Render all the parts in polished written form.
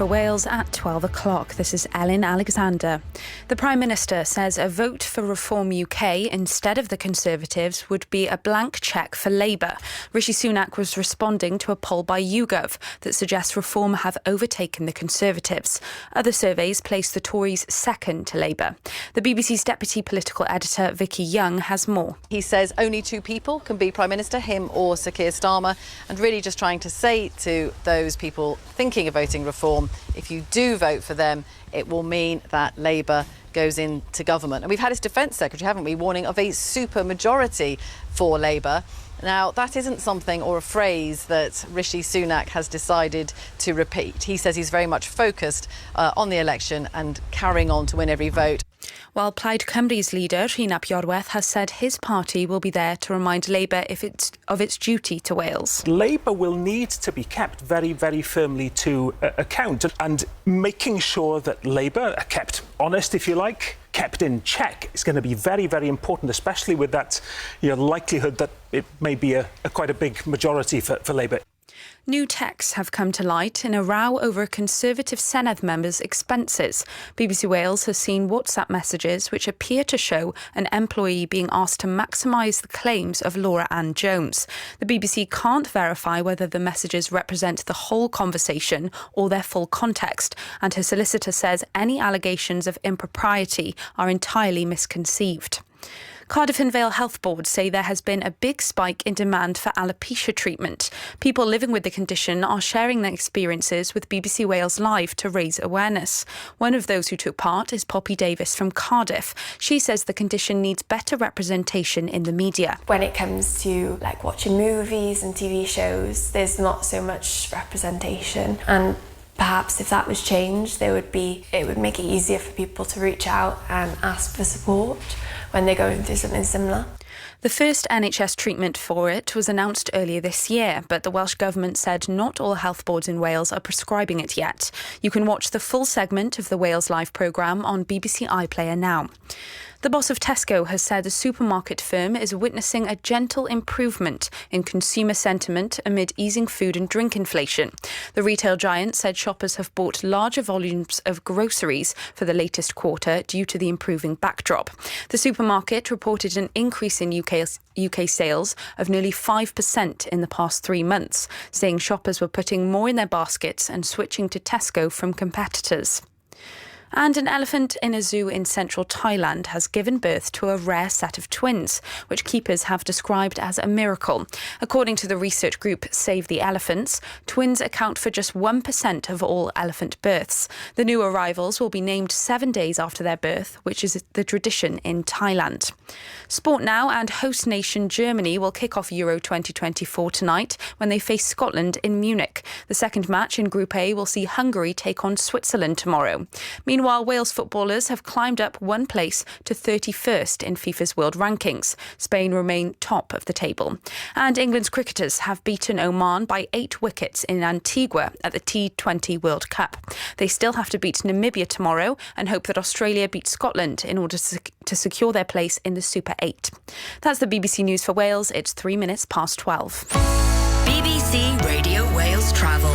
for Wales at 12 o'clock. This is Ellen Alexander. The Prime Minister says a vote for Reform UK instead of the Conservatives would be a blank cheque for Labour. Rishi Sunak was responding to a poll by YouGov that suggests Reform have overtaken the Conservatives. Other surveys place the Tories second to Labour. The BBC's deputy political editor Vicky Young has more. He says only two people can be Prime Minister, him or Sir Keir Starmer, and really just trying to say to those people thinking of voting Reform, if you do vote for them, it will mean that Labour goes into government. And we've had his Defence Secretary, haven't we, warning of a super majority for Labour. Now, that isn't something or a phrase that Rishi Sunak has decided to repeat. He says he's very much focused on the election and carrying on to win every vote. While Plaid Cymru's leader, Rhun ap Iorwerth, has said his party will be there to remind Labour of its duty to Wales. Labour will need to be kept very, very firmly to account, and making sure that Labour are kept honest, if you like, kept in check is going to be very, very important, especially with that likelihood that it may be quite a big majority for Labour. New texts have come to light in a row over a Conservative Senedd member's expenses. BBC Wales has seen WhatsApp messages which appear to show an employee being asked to maximise the claims of Laura Ann Jones. The BBC can't verify whether the messages represent the whole conversation or their full context, and her solicitor says any allegations of impropriety are entirely misconceived. Cardiff and Vale Health Board say there has been a big spike in demand for alopecia treatment. People living with the condition are sharing their experiences with BBC Wales Live to raise awareness. One of those who took part is Poppy Davis from Cardiff. She says the condition needs better representation in the media. When it comes to watching movies and TV shows, there's not so much representation, and perhaps if that was changed, it would make it easier for people to reach out and ask for support when they're going through something similar. The first NHS treatment for it was announced earlier this year, but the Welsh Government said not all health boards in Wales are prescribing it yet. You can watch the full segment of the Wales Live programme on BBC iPlayer now. The boss of Tesco has said the supermarket firm is witnessing a gentle improvement in consumer sentiment amid easing food and drink inflation. The retail giant said shoppers have bought larger volumes of groceries for the latest quarter due to the improving backdrop. The supermarket reported an increase in UK sales of nearly 5% in the past 3 months, saying shoppers were putting more in their baskets and switching to Tesco from competitors. And an elephant in a zoo in central Thailand has given birth to a rare set of twins, which keepers have described as a miracle. According to the research group Save the Elephants, twins account for just 1% of all elephant births. The new arrivals will be named 7 days after their birth, which is the tradition in Thailand. Sport now, and host nation Germany will kick off Euro 2024 tonight when they face Scotland in Munich. The second match in Group A will see Hungary take on Switzerland tomorrow. Meanwhile, Wales footballers have climbed up one place to 31st in FIFA's world rankings. Spain remain top of the table. And England's cricketers have beaten Oman by 8 wickets in Antigua at the T20 World Cup. They still have to beat Namibia tomorrow and hope that Australia beats Scotland in order to secure their place in the Super 8. That's the BBC News for Wales. It's 3 minutes past 12. BBC Radio Wales Travel.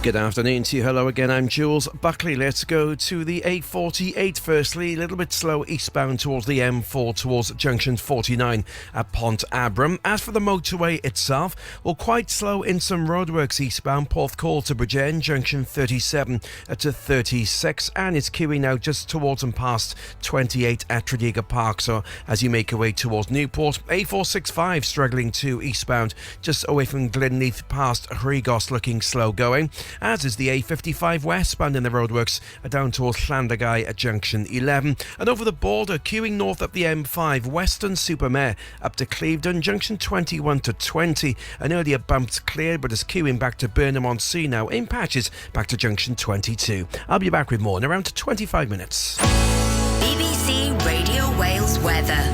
Good afternoon to you. Hello again, I'm Jules Buckley. Let's go to the A48 firstly. A little bit slow eastbound towards the M4 towards junction 49 at Pont Abram. As for the motorway itself, well, quite slow in some roadworks eastbound Porthcawl to Bridgend, junction 37 to 36, and it's queuing now just towards and past 28 at Tredegar Park. So as you make your way towards Newport, A465 struggling to eastbound just away from Glenleith past Rhegos, looking slow going. As is the A55 westbound in the roadworks down towards Llandagai at junction 11. And over the border, queuing north up the M5, Weston-super-Mare up to Clevedon, junction 21 to 20. An earlier bump's cleared, but is queuing back to Burnham-on-Sea now in patches back to junction 22. I'll be back with more in around 25 minutes. BBC Radio Wales weather.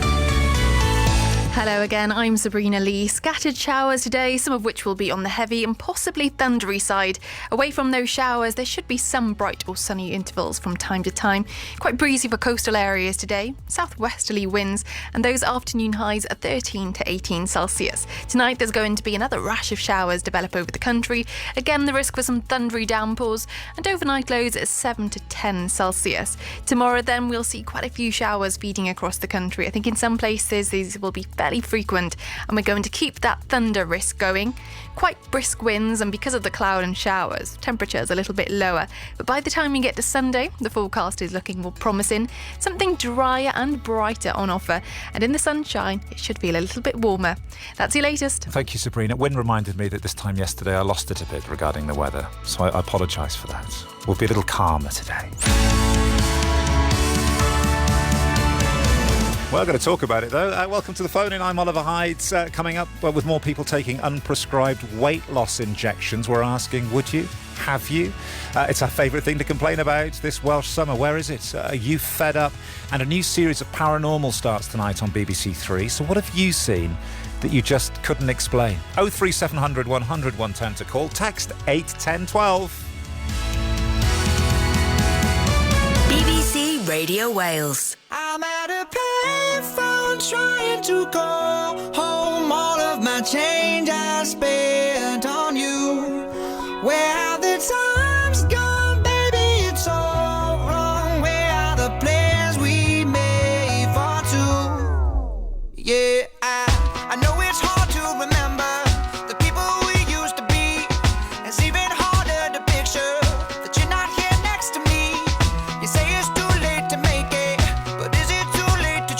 Hello again, I'm Sabrina Lee. Scattered showers today, some of which will be on the heavy and possibly thundery side. Away from those showers, there should be some bright or sunny intervals from time to time. Quite breezy for coastal areas today, southwesterly winds, and those afternoon highs are 13 to 18 Celsius. Tonight there's going to be another rash of showers develop over the country. Again, the risk for some thundery downpours, and overnight lows at 7 to 10 Celsius. Tomorrow then we'll see quite a few showers feeding across the country. I think in some places these will be fairly frequent, and we're going to keep that thunder risk going. Quite brisk winds, and because of the cloud and showers, temperatures a little bit lower. But by the time we get to Sunday, the forecast is looking more promising. Something drier and brighter on offer, and in the sunshine, it should feel a little bit warmer. That's your latest. Thank you, Sabrina. Wynne reminded me that this time yesterday I lost it a bit regarding the weather, so I apologise for that. We'll be a little calmer today. Well, I'm going to talk about it, though. Welcome to the phone-in. I'm Oliver Hyde. Coming up with more people taking unprescribed weight loss injections. We're asking, would you? Have you? It's our favourite thing to complain about this Welsh summer. Where is it? Are you fed up? And a new series of Paranormal starts tonight on BBC Three. So what have you seen that you just couldn't explain? 03700 100 110 to call. Text 81012. BBC Radio Wales. I'm at a payphone trying to call home. All of my change I spent on you. Where have the times gone, baby? It's all wrong. Where are the plans we made for two? Yeah, I know it's hard to remember the people we used to be. It's even harder to picture that you're not here next to me. You say it's too late to make it, but is it too late to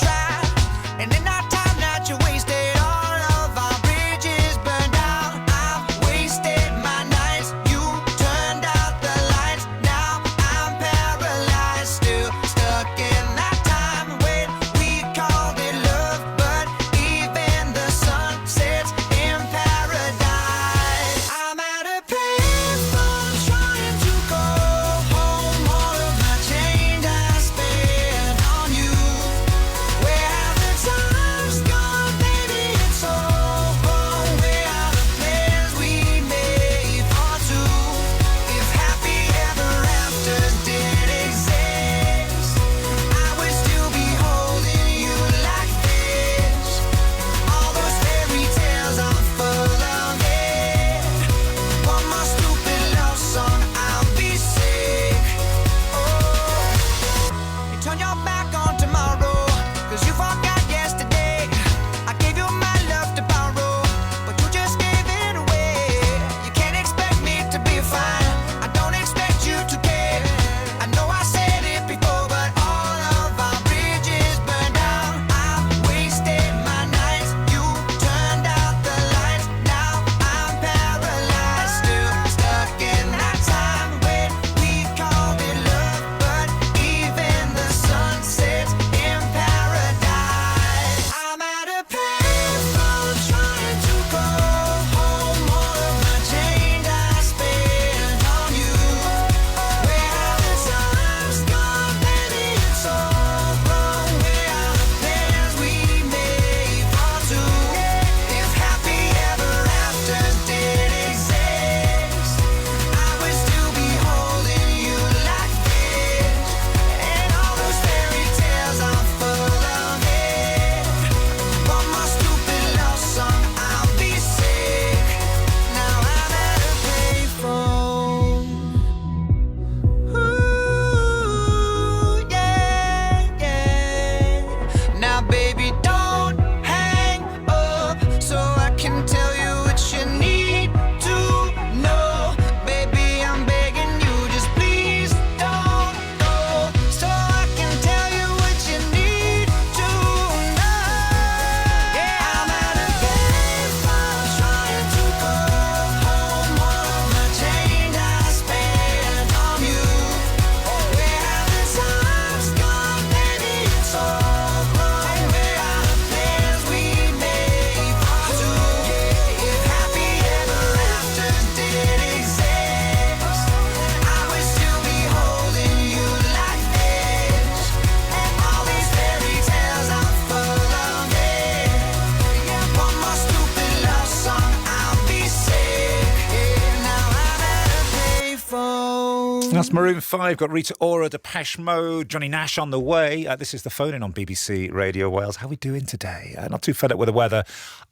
That's Maroon 5, got Rita Ora, Depeche Mode, Johnny Nash on the way. This is the phone-in on BBC Radio Wales. How are we doing today? Not too fed up with the weather,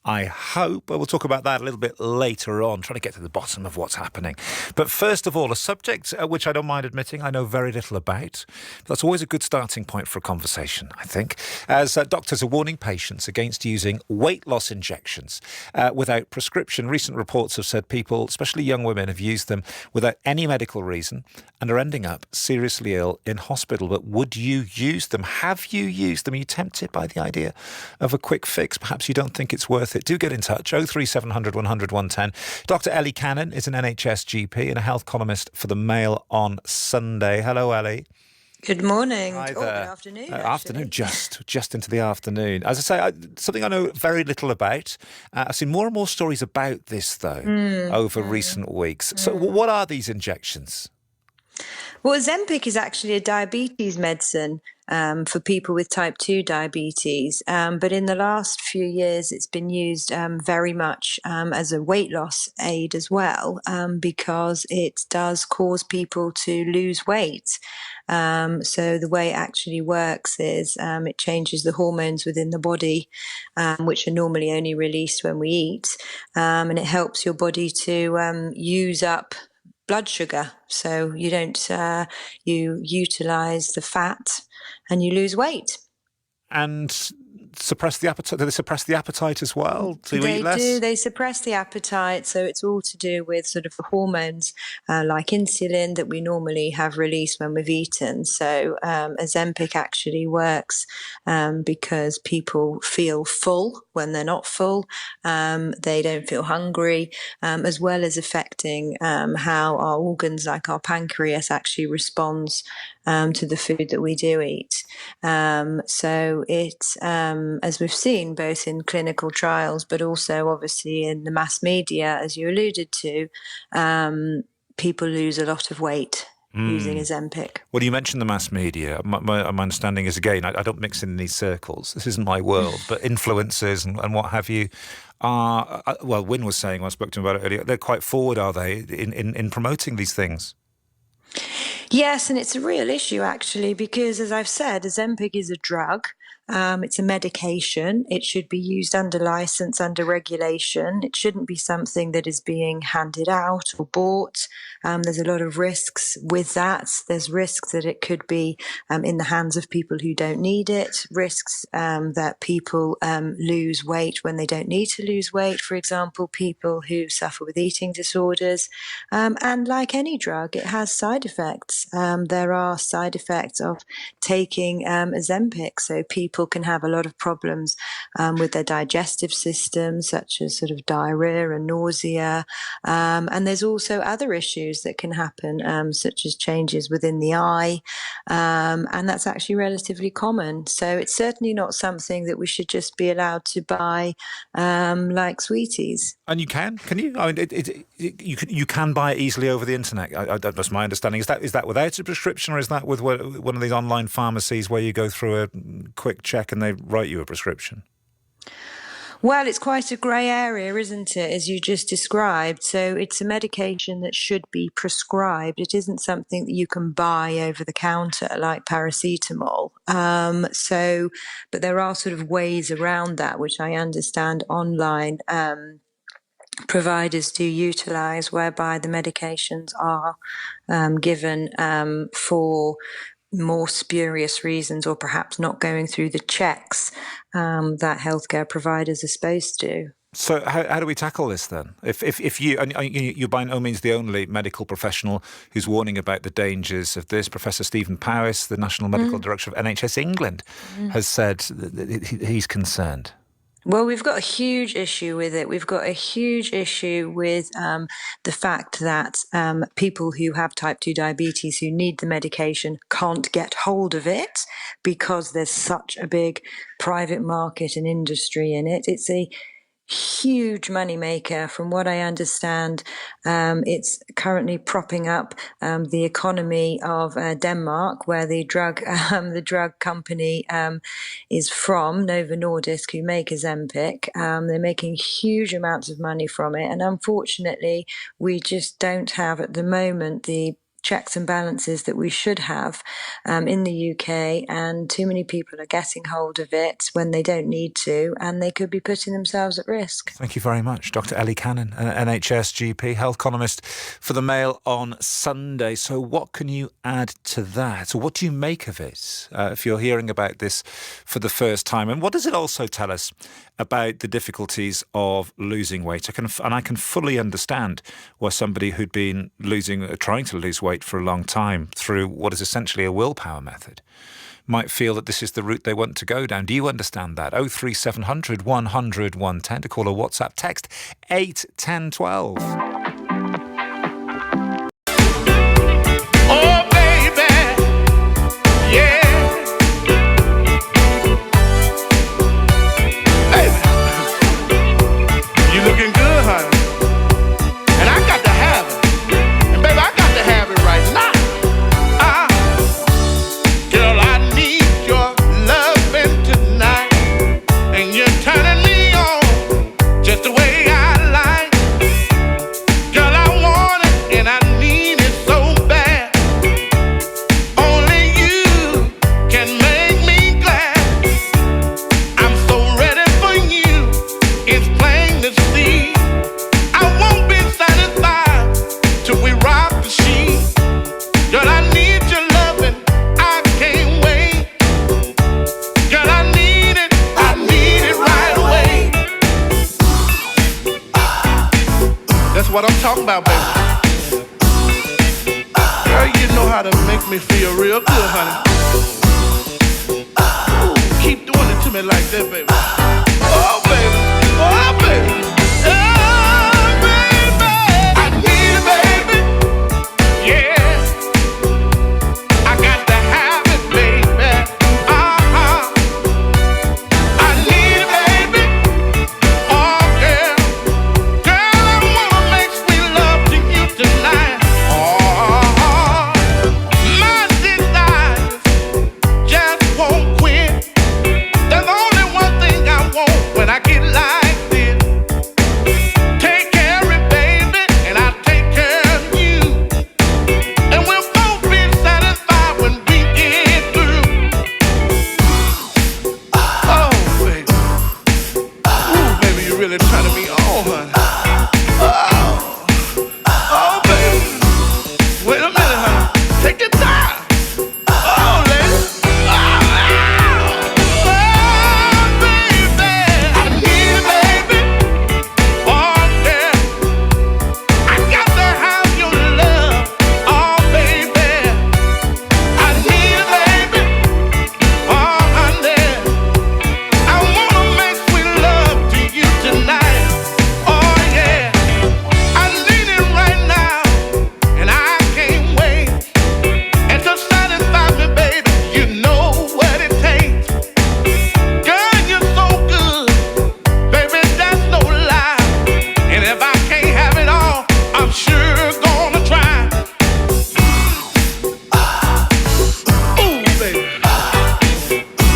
I hope. We'll talk about that a little bit later on, trying to get to the bottom of what's happening. But first of all, a subject which I don't mind admitting I know very little about. But that's always a good starting point for a conversation, I think, as doctors are warning patients against using weight loss injections without prescription. Recent reports have said people, especially young women, have used them without any medical reason and are ending up seriously ill in hospital. But would you use them? Have you used them? Are you tempted by the idea of a quick fix? Perhaps you don't think it's worth it. Do get in touch. 03700 100 110. Dr. Ellie Cannon is an NHS GP and a health columnist for the Mail on Sunday. Hello, Ellie. Good morning. Hi Good there. afternoon. Afternoon, just into the afternoon. As I say, something I know very little about. I've seen more and more stories about this, though, over recent weeks. So what are these injections? Well, Ozempic is actually a diabetes medicine for people with type 2 diabetes. But in the last few years, it's been used very much as a weight loss aid as well, because it does cause people to lose weight. So the way it actually works is it changes the hormones within the body, which are normally only released when we eat, and it helps your body to use up blood sugar, so you don't you utilize the fat and you lose weight. And suppress the appetite. Do they suppress the appetite as well to eat less? They do. They suppress the appetite, so it's all to do with sort of the hormones like insulin that we normally have released when we've eaten. So Ozempic actually works because people feel full when they're not full. They don't feel hungry, as well as affecting how our organs like our pancreas actually responds to the food that we do eat. So it's, as we've seen, both in clinical trials, but also obviously in the mass media, as you alluded to, people lose a lot of weight using Ozempic. Well, you mentioned the mass media. My understanding is, again, I don't mix in these circles. This isn't my world, but influencers and what have you are, well, Wynne was saying, when I spoke to him about it earlier, they're quite forward, are they, in promoting these things? Yes, and it's a real issue, actually, because, as I've said, Ozempic is a drug. It's a medication. It should be used under license, under regulation. It shouldn't be something that is being handed out or bought. There's a lot of risks with that. There's risks that it could be in the hands of people who don't need it, risks that people lose weight when they don't need to lose weight, for example, people who suffer with eating disorders. And like any drug, it has side effects. There are side effects of taking Ozempic. So people can have a lot of problems with their digestive system, such as sort of diarrhea and nausea. And there's also other issues that can happen, such as changes within the eye. And that's actually relatively common. So it's certainly not something that we should just be allowed to buy like sweeties. And you can you? I mean, you can buy it easily over the internet. That's my understanding. Is that without a prescription, or is that with one of these online pharmacies where you go through a quick check and they write you a prescription? Well, it's quite a grey area, isn't it, as you just described? So it's a medication that should be prescribed. It isn't something that you can buy over the counter like paracetamol. But there are sort of ways around that, which I understand online providers do utilise, whereby the medications are given for more spurious reasons, or perhaps not going through the checks that healthcare providers are supposed to. So how do we tackle this then? If you, and you're by no means the only medical professional who's warning about the dangers of this. Professor Stephen Powis, the National Medical Director of NHS England, has said that he's concerned. Well, we've got a huge issue with it. We've got a huge issue with the fact that people who have type 2 diabetes who need the medication can't get hold of it because there's such a big private market and industry in it. It's a huge moneymaker. From what I understand, it's currently propping up the economy of Denmark, where the drug company is from, Novo Nordisk, who make Ozempic. They're making huge amounts of money from it, and unfortunately, we just don't have at the moment the checks and balances that we should have in the UK, and too many people are getting hold of it when they don't need to, and they could be putting themselves at risk. Thank you very much, Dr. Ellie Cannon, an NHS GP, health columnist for the Mail on Sunday. So what can you add to that? Or what do you make of it if you're hearing about this for the first time? And what does it also tell us about the difficulties of losing weight? I can fully understand why somebody who'd been trying to lose weight for a long time through what is essentially a willpower method might feel that this is the route they want to go down. Do you understand that? 03700 100 110 to call or WhatsApp. Text 81012. Oh, baby, yeah. Baby, you looking good, honey. And I got to have it. And baby, I got to have it right now. Girl, I need your loving tonight. And you're turning me on just the way I like. Girl, I want it and I need it so bad. Only you can make me glad. I'm so ready for you. It's plain to see. I won't be satisfied till we rock the sheet. Girl, I need your loving. I can't wait. Girl, I need it right away. That's what I'm talking about, baby. Girl, you know how to make me feel real good, honey. Ooh, keep doing it to me like that, baby. Oh, baby. Oh, baby. Oh, baby. I need it, baby. Yeah. I got to have it, baby. I need it, baby. Oh, girl. Girl, I wanna make sweet love to you tonight. Oh, my desires just won't quit. There's only one thing I want when I get like this. Take care of it, baby, and I take care of you. And we'll both be satisfied when we get through. Oh, baby. Ooh, baby, you're really turning me on, honey. Oh, baby. Wait a minute, honey. Take your time. Oh, lady. Baby. I need it, baby. Oh, yeah. I got to have your love. Oh, baby. I need it, baby. Oh, honey. I wanna make sweet love to you tonight. Oh, yeah. I need it right now. And I can't wait. And to satisfy me, baby, you know what it takes. Girl, you're so good. Baby, that's no lie. And if I can't have it all, I'm sure gonna try. Ooh, baby.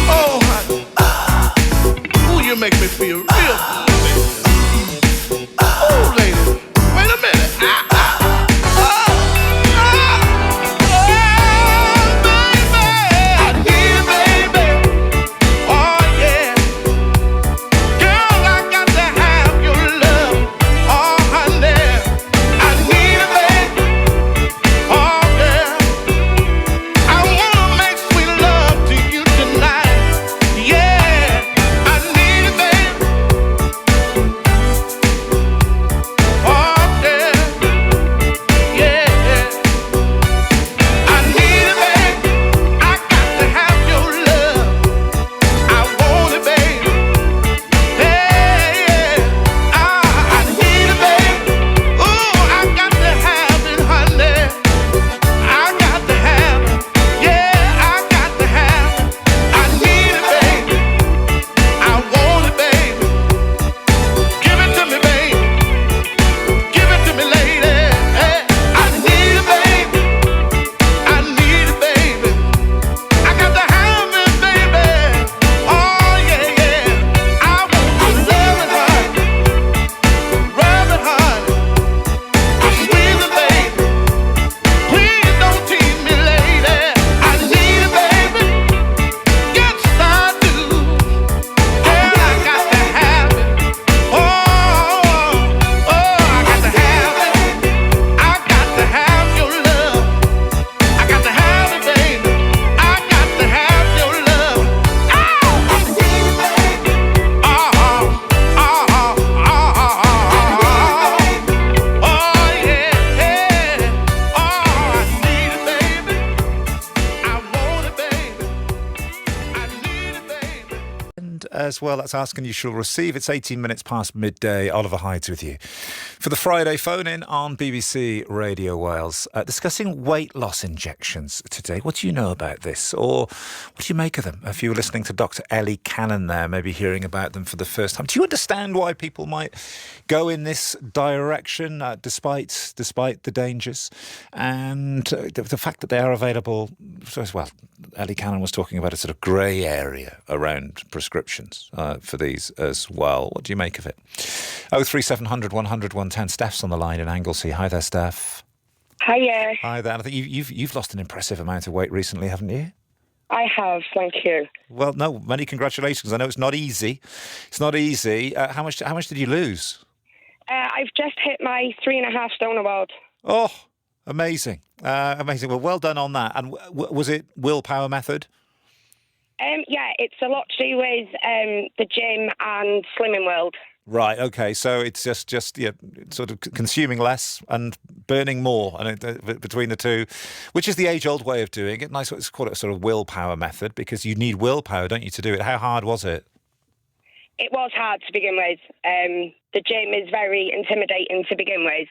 Oh, honey. Ooh, you make me feel real good, baby. Ooh, lady. Wait a minute. Baby. I need it, baby. Oh, yeah. Girl, I got to have your love. Oh, honey. I need it, baby. Oh, girl. I wanna make sweet love to you tonight. Yeah. I need it, baby. as well. That's Ask and You Shall Receive. It's 18 minutes past midday. Oliver Hyde's with you for the Friday phone-in on BBC Radio Wales, discussing weight loss injections today. What do you know about this, or what do you make of them? If you were listening to Dr. Ellie Cannon there, maybe hearing about them for the first time, do you understand why people might go in this direction, despite the dangers and the fact that they are available? Well, Ellie Cannon was talking about a sort of grey area around prescriptions for these as well. What do you make of it? 03700 100 110. Steph's on the line in Anglesey. Hi there, Steph. Hiya. Hi there. I think you've lost an impressive amount of weight recently, haven't you? I have, thank you. Well, no, many congratulations. I know it's not easy. It's not easy. How much did you lose? I've just hit my 3.5 stone award. Oh, amazing. Amazing. Well done on that. And was it willpower method? Yeah, it's a lot to do with the gym and Slimming World. Right. Okay. So it's just sort of consuming less and burning more, and between the two, which is the age-old way of doing it. Nice. It's called a sort of willpower method because you need willpower, don't you, to do it? How hard was it? It was hard to begin with. The gym is very intimidating to begin with,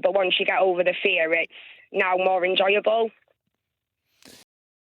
but once you get over the fear, it's now more enjoyable.